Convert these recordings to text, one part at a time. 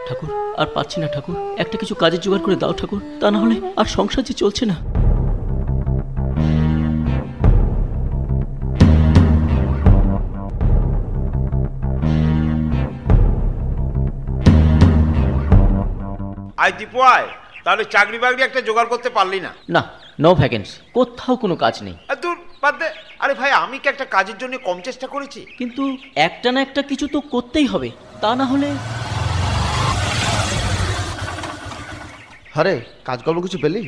ঠাকুর, আর পাচ্ছি না ঠাকুর, একটা কিছু কাজের জোগাড় করে দাও ঠাকুর, তা না হলে আর সংসার যে চলছে না। আই দীপু আয়, তাহলে চাকরি বাকরি একটা জোগাড় করতে পারলি না? না, নো ভ্যাকেন্সি, কোথাও কোনো কাজ নেই। দূর বাদ দে। আরে ভাই, আমি কি একটা কাজের জন্য কম চেষ্টা করেছি? কিন্তু একটা না একটা কিছু তো করতেই হবে, তা না হলে। আরে কাজকর্ম কিছু পেলি?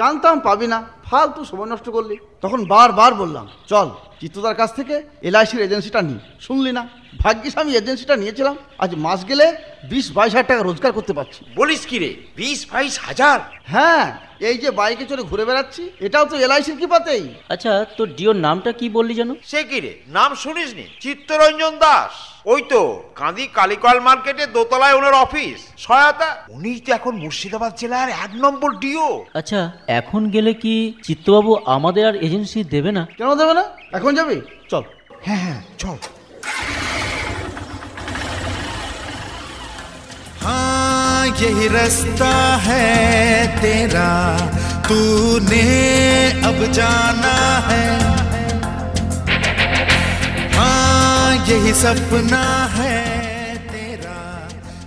জানতাম পাবি না, ফালতু সময় নষ্ট করলি। তখন বারবার বললাম চল চিত্তদার কাছ থেকে এলআইসির এজেন্সিটা নি, শুনলি না। ভাগ্যিস আমি এজেন্সিটা নিয়েছিলাম, আজ মাস গেলে 20-22 হাজার টাকা রোজগার করতে পারছি। বলিস কি রে, 20-22 হাজার? হ্যাঁ, এই যে বাইকে চড়ে ঘুরে বেড়াচ্ছি, এটাও তো এলআইসির কি পাতেই। আচ্ছা, তোর ডিওর নামটা কি বললি জানো? সে কি রে, নাম শুনিসনি? চিত্তরঞ্জন দাস। ওই তো কাঁদি কালিকল মার্কেটে দোতলায় ওনার অফিস, সহায়তা। উনি তো এখন মুর্শিদাবাদ জেলার 1 নম্বর ডিও। আচ্ছা, এখন গেলে কি চিত্তবাবু আমাদের আর এজেন্সি দেবে না? কেন দেবে না? এখন যাবি? চল। হ্যাঁ হ্যাঁ চল। हाँ यही रास्ता है तेरा, तूने अब जाना है। हाँ यही सपना है तेरा।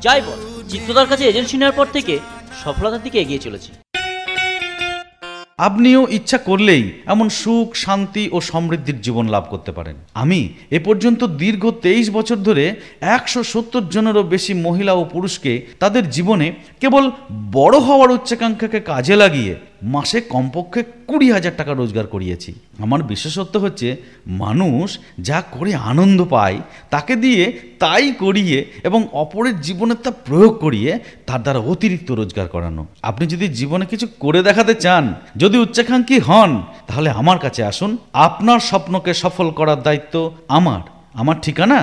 যাই বল, চিত্তদার কাছে এজেন্সি নেওয়ার পর থেকে সফলতার দিকে এগিয়ে চলেছি। আপনিও ইচ্ছা করলেই এমন সুখ, শান্তি ও সমৃদ্ধির জীবন লাভ করতে পারেন। আমি এ পর্যন্ত দীর্ঘ 23 বছর ধরে 170 জনেরও বেশি মহিলা ও পুরুষকে তাদের জীবনে কেবল বড় হওয়ার উচ্চাকাঙ্ক্ষাকে কাজে লাগিয়ে মাসে কমপক্ষে 20,000 টাকা রোজগার করিয়েছি। আমার বিশেষত্ব হচ্ছে মানুষ যা করে আনন্দ পায় তাকে দিয়ে তাই করিয়ে এবং অপরের জীবনে তা প্রয়োগ করিয়ে তার দ্বারা অতিরিক্ত রোজগার করানো। আপনি যদি জীবনে কিছু করে দেখাতে চান, যদি উচ্চাকাঙ্ক্ষী হন, তাহলে আমার কাছে আসুন। আপনার স্বপ্নকে সফল করার দায়িত্ব আমার ঠিকানা।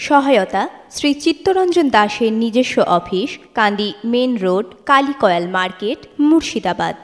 সহায়তা শ্রী চিত্তরঞ্জন দাসের নিজস্ব অফিস, কান্দি মেন রোড, কালিকয়াল মার্কেট, মুর্শিদাবাদ।